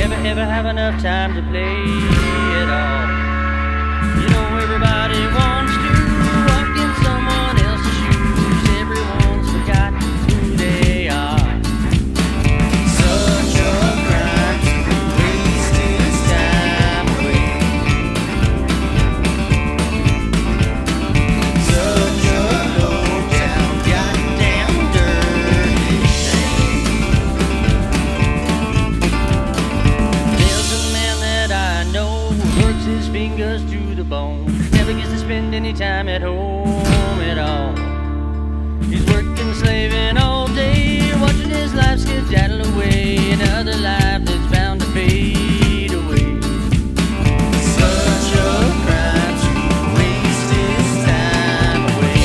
never ever have enough time to play it all. You know everybody wants to walk in someone else's shoes. Everyone's forgotten who they are. Such a crime to waste his time away. Such a low down, goddamn dirty thing. There's a man that I know who works his fingers to the bone. Never gets to spend any time at home at all. He's working, slaving all day, watching his life skedaddle away. Another life that's bound to fade away. Such a crime to waste his time away.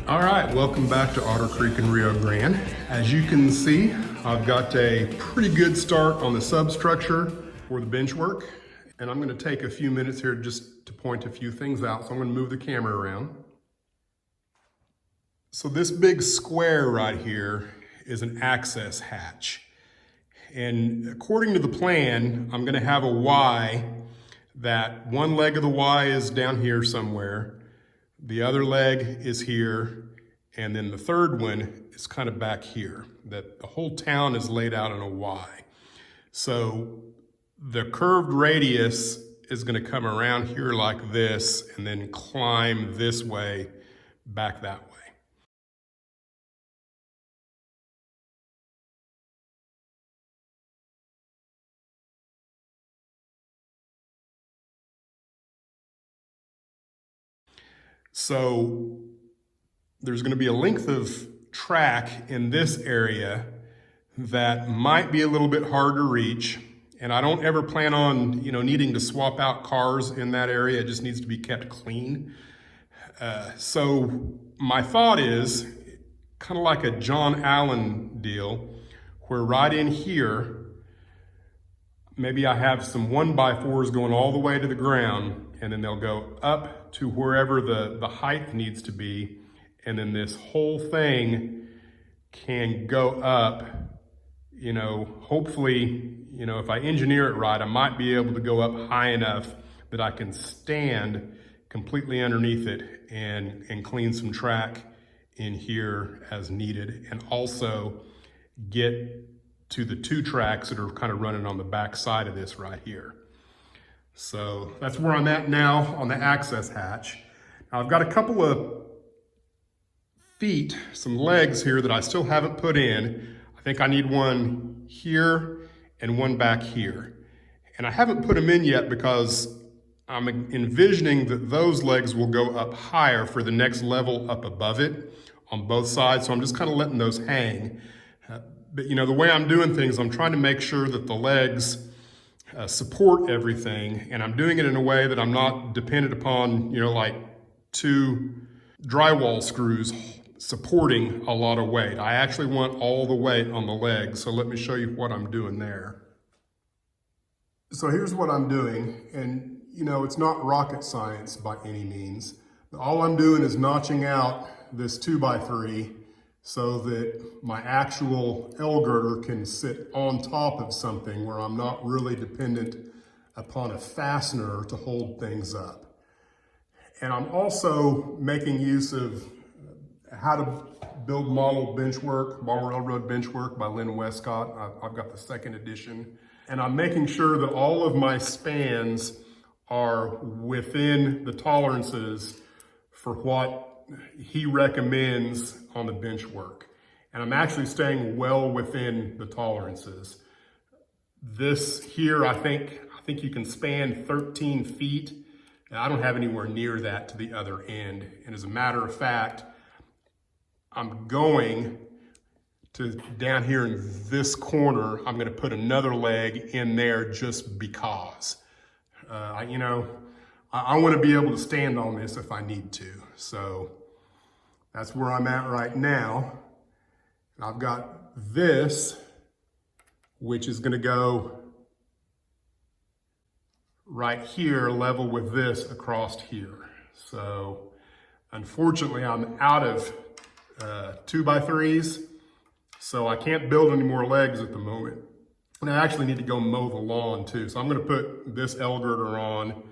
All right, welcome back to Otter Creek and Rio Grande. As you can see, I've got a pretty good start on the substructure for the benchwork. And I'm gonna take a few minutes here just to point a few things out. So I'm gonna move the camera around. So this big square right here is an access hatch. And according to the plan, I'm gonna have a Y that one leg of the Y is down here somewhere. The other leg is here. And then the third one is kind of back here. That the whole town is laid out in a Y. So the curved radius is going to come around here like this and then climb this way, back that way. So there's going to be a length of track in this area that might be a little bit hard to reach. And I don't ever plan on, needing to swap out cars in that area. It just needs to be kept clean. So my thought is kind of like a John Allen deal, where right in here, maybe I have some 1x4s going all the way to the ground, and then they'll go up to wherever the height needs to be. And then this whole thing can go up, hopefully, if I engineer it right, I might be able to go up high enough that I can stand completely underneath it and clean some track in here as needed, and also get to the two tracks that are kind of running on the back side of this right here. So that's where I'm at now on the access hatch. Now I've got a couple of feet, some legs here that I still haven't put in. I think I need one here and one back here. And I haven't put them in yet because I'm envisioning that those legs will go up higher for the next level up above it on both sides. So I'm just kind of letting those hang. But the way I'm doing things, I'm trying to make sure that the legs support everything. And I'm doing it in a way that I'm not dependent upon, like 2 drywall screws supporting a lot of weight. I actually want all the weight on the legs. So let me show you what I'm doing there. So here's what I'm doing. And it's not rocket science by any means. All I'm doing is notching out this 2x3 so that my actual L girder can sit on top of something where I'm not really dependent upon a fastener to hold things up. And I'm also making use of How to Build Model Benchwork, Model Railroad Benchwork by Lynn Westcott. I've got the 2nd edition. And I'm making sure that all of my spans are within the tolerances for what he recommends on the benchwork. And I'm actually staying well within the tolerances. This here, I think you can span 13 feet. I don't have anywhere near that to the other end. And as a matter of fact, I'm going to down here in this corner, I'm gonna put another leg in there just because. I wanna be able to stand on this if I need to. So that's where I'm at right now. And I've got this, which is gonna go right here, level with this across here. So unfortunately, I'm out of 2x3s. So I can't build any more legs at the moment. And I actually need to go mow the lawn too. So I'm gonna put this L girder on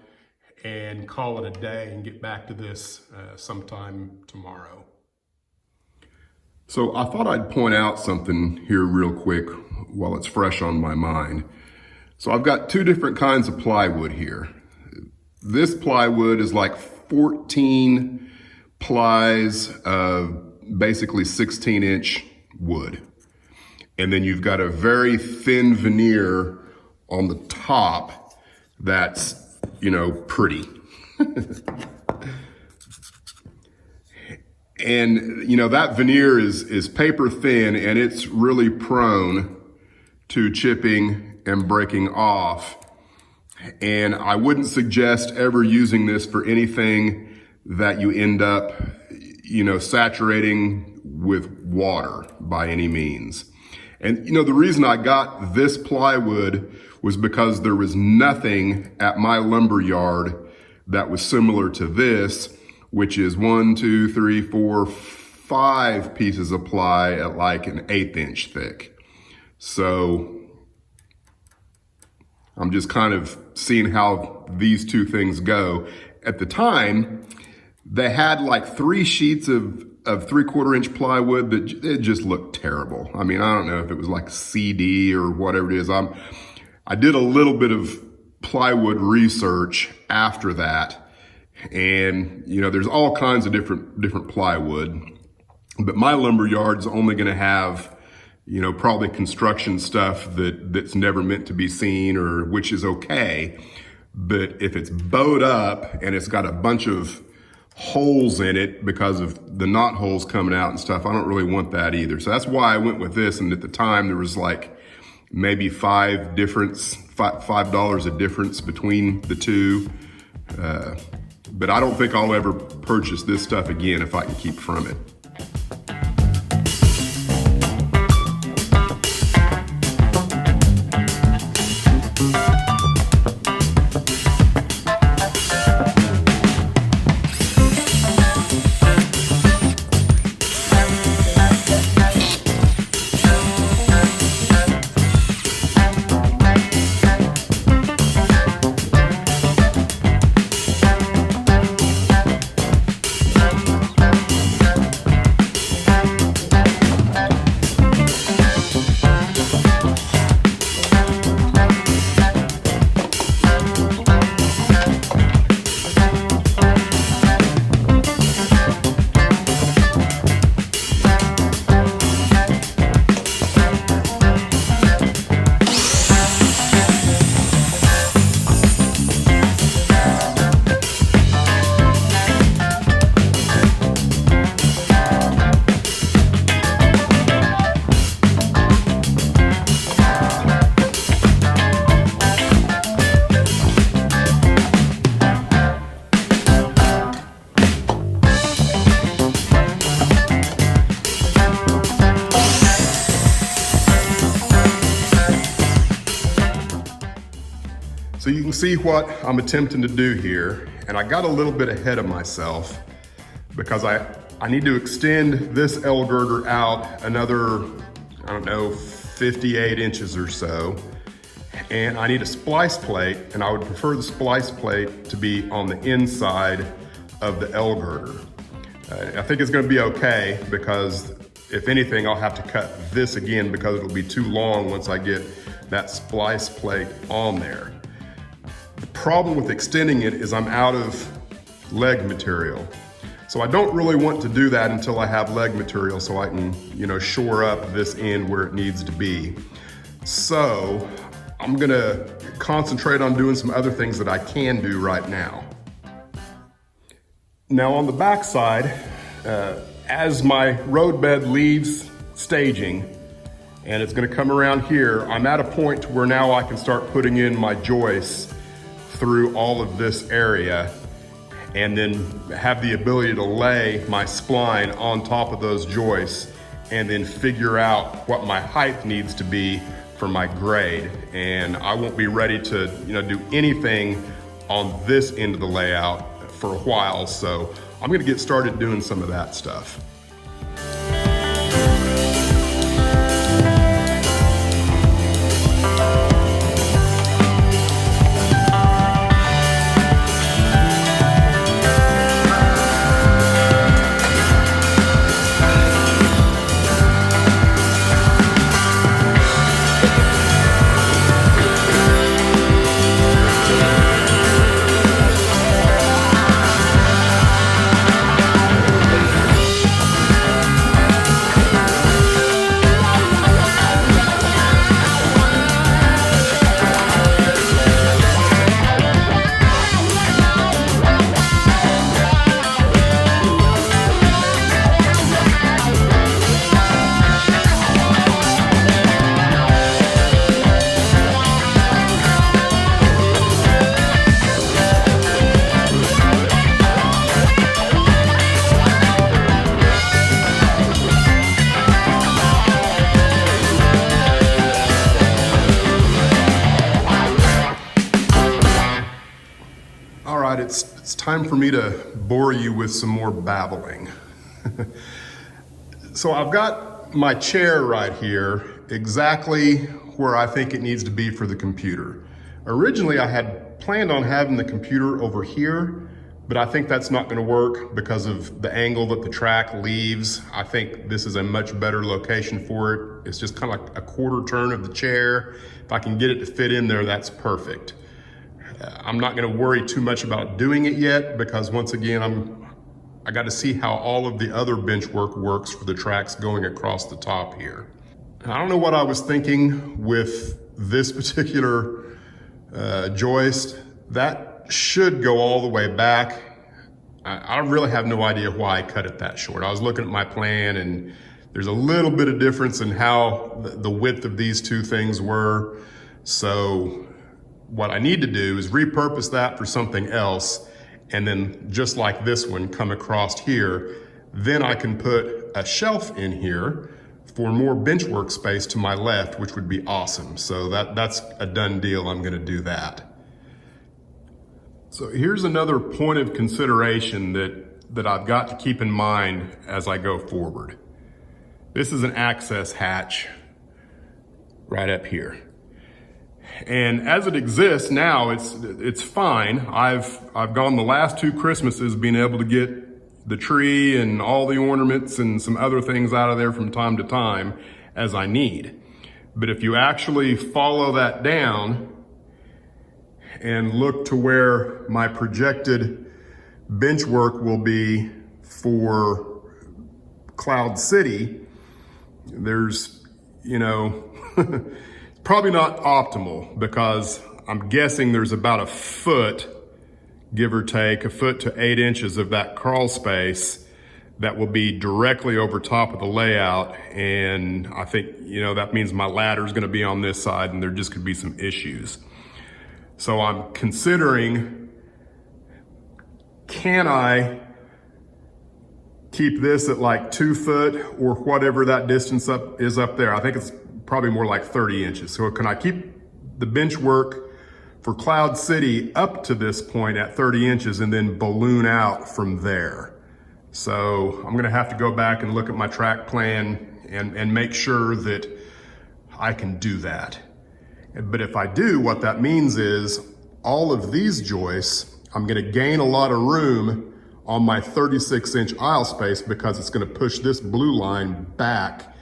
and call it a day and get back to this sometime tomorrow. So I thought I'd point out something here real quick while it's fresh on my mind. So I've got two different kinds of plywood here. This plywood is like 14 plies of basically 16-inch wood. And then you've got a very thin veneer on the top that's, you know, pretty. And, you know, that veneer is paper thin and it's really prone to chipping and breaking off. And I wouldn't suggest ever using this for anything that you end up, you know, saturating with water by any means. And, you know, the reason I got this plywood was because there was nothing at my lumber yard that was similar to this, which is 1, 2, 3, 4, 5 pieces of ply at like an 1/8 inch thick. So I'm just kind of seeing how these two things go. At the time, they had like 3 sheets of 3/4 inch plywood that it just looked terrible. I mean, I don't know if it was like CD or whatever it is. I did a little bit of plywood research after that. And, you know, there's all kinds of different plywood, but my lumber yard's only going to have, you know, probably construction stuff that's never meant to be seen, or which is okay. But if it's bowed up and it's got a bunch of holes in it because of the knot holes coming out and stuff, I don't really want that either. So that's why I went with this. And at the time there was like maybe $5 a difference between the two. But I don't think I'll ever purchase this stuff again if I can keep from it. So you can see what I'm attempting to do here, and I got a little bit ahead of myself because I need to extend this L girder out another, I don't know, 58 inches or so. And I need a splice plate, and I would prefer the splice plate to be on the inside of the L girder. I think it's gonna be okay because if anything, I'll have to cut this again because it'll be too long once I get that splice plate on there. The problem with extending it is I'm out of leg material. So I don't really want to do that until I have leg material so I can, you know, shore up this end where it needs to be. So I'm gonna concentrate on doing some other things that I can do right now. Now on the back side, as my roadbed leaves staging and it's gonna come around here, I'm at a point to where now I can start putting in my joists through all of this area and then have the ability to lay my spline on top of those joists and then figure out what my height needs to be for my grade. And I won't be ready to, you know, do anything on this end of the layout for a while, so I'm gonna get started doing some of that stuff. time for me to bore you with some more babbling. So I've got my chair right here exactly where I think it needs to be for the computer. Originally, I had planned on having the computer over here, but I think that's not gonna work because of the angle that the track leaves. I think this is a much better location for it. It's just kind of like a quarter turn of the chair. If I can get it to fit in there, that's perfect. I'm not gonna worry too much about doing it yet because once again, I got to see how all of the other Benchwork works for the tracks going across the top here. I don't know what I was thinking with this particular joist. That should go all the way back. I really have no idea why I cut it that short. I was looking at my plan and there's a little bit of difference in how the width of these two things were. So what I need to do is repurpose that for something else, and then just like this one, come across here. Then I can put a shelf in here for more Benchwork space to my left, which would be awesome. So that's a done deal. I'm gonna do that. So here's another point of consideration that I've got to keep in mind as I go forward. This is an access hatch right up here. And as it exists now, it's fine. I've gone the last 2 Christmases being able to get the tree and all the ornaments and some other things out of there from time to time as I need. But if you actually follow that down and look to where my projected Benchwork will be for Cloud City, there's, probably not optimal because I'm guessing there's about a foot, give or take, a foot to 8 inches of that crawl space that will be directly over top of the layout. And I think, that means my ladder is gonna be on this side and there just could be some issues. So I'm considering, can I keep this at like 2 foot or whatever that distance is up there? I think it's probably more like 30 inches. So can I keep the Benchwork for Cloud City up to this point at 30 inches and then balloon out from there? So I'm gonna have to go back and look at my track plan and make sure that I can do that. But if I do, what that means is all of these joists, I'm gonna gain a lot of room on my 36-inch aisle space because it's gonna push this blue line back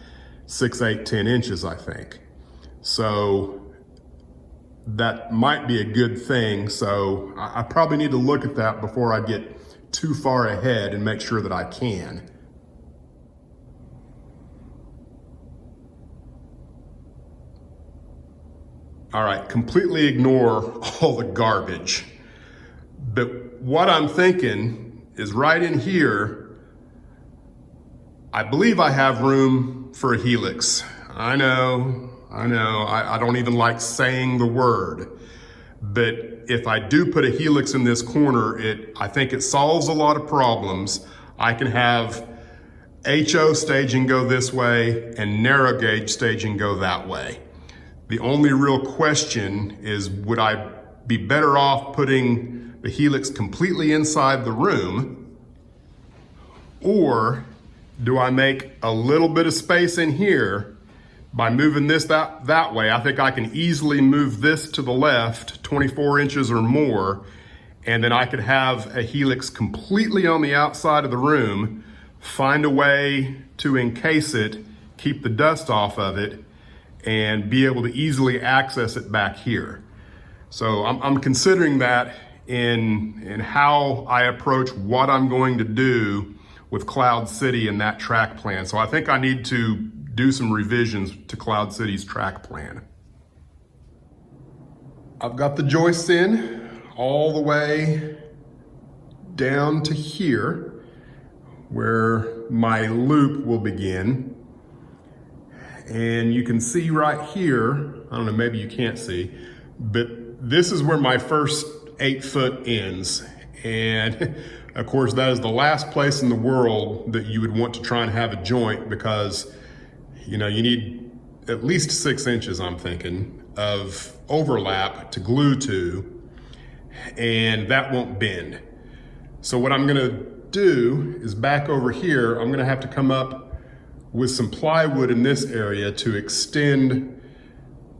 6, 8, 10 inches, I think. So that might be a good thing. So I probably need to look at that before I get too far ahead and make sure that I can. All right, completely ignore all the garbage. But what I'm thinking is right in here, I believe I have room for a Helix. I know, I don't even like saying the word, but if I do put a Helix in this corner, I think it solves a lot of problems. I can have HO staging go this way and narrow gauge staging go that way. The only real question is, would I be better off putting the Helix completely inside the room, or do I make a little bit of space in here by moving this that way? I think I can easily move this to the left 24 inches or more, and then I could have a Helix completely on the outside of the room, find a way to encase it, keep the dust off of it, and be able to easily access it back here. So I'm considering that in how I approach what I'm going to do with Cloud City and that track plan. So I think I need to do some revisions to Cloud City's track plan. I've got the joists in all the way down to here where my loop will begin. And you can see right here, I don't know, maybe you can't see, but this is where my first 8 foot ends. And of course, that is the last place in the world that you would want to try and have a joint because, you need at least 6 inches, I'm thinking, of overlap to glue to, and that won't bend. So what I'm gonna do is back over here, I'm gonna have to come up with some plywood in this area to extend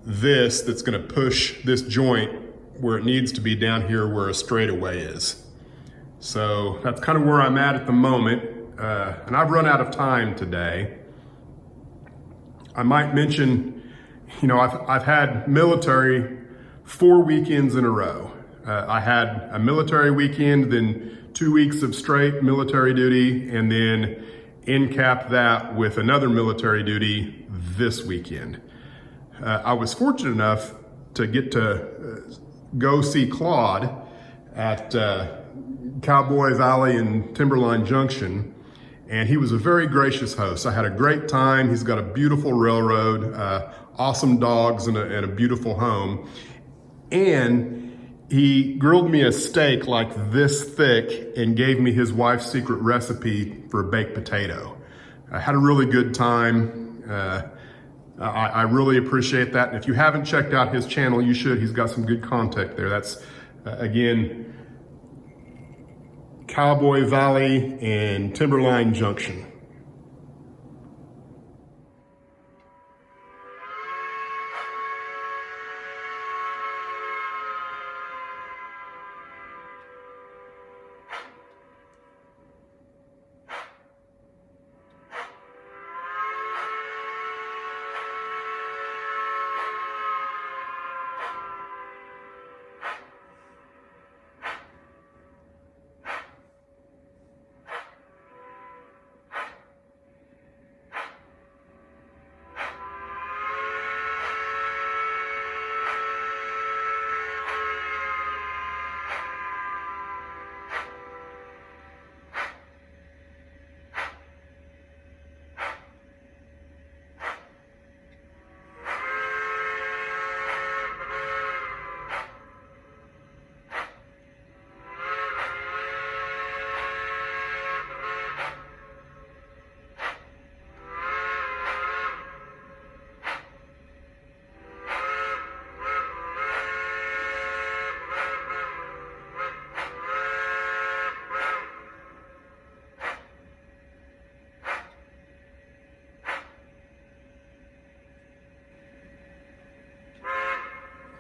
this, that's gonna push this joint where it needs to be down here where a straightaway is. So that's kind of where I'm at the moment. And I've run out of time today. I might mention, you know, I've had military 4 weekends in a row. I had a military weekend, then 2 weeks of straight military duty, and then end cap that with another military duty this weekend. I was fortunate enough to get to go see Claude at Cowboy Valley and Timberline Junction, and he was a very gracious host. I had a great time. He's got a beautiful railroad, awesome dogs, and a beautiful home. And he grilled me a steak like this thick and gave me his wife's secret recipe for a baked potato. I had a really good time. I really appreciate that. And if you haven't checked out his channel, you should. He's got some good content there. That's, again, Cowboy Valley and Timberline Junction.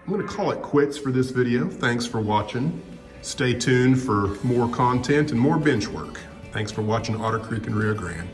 I'm gonna call it quits for this video. Thanks for watching. Stay tuned for more content and more bench work. Thanks for watching Otter Creek and Rio Grande.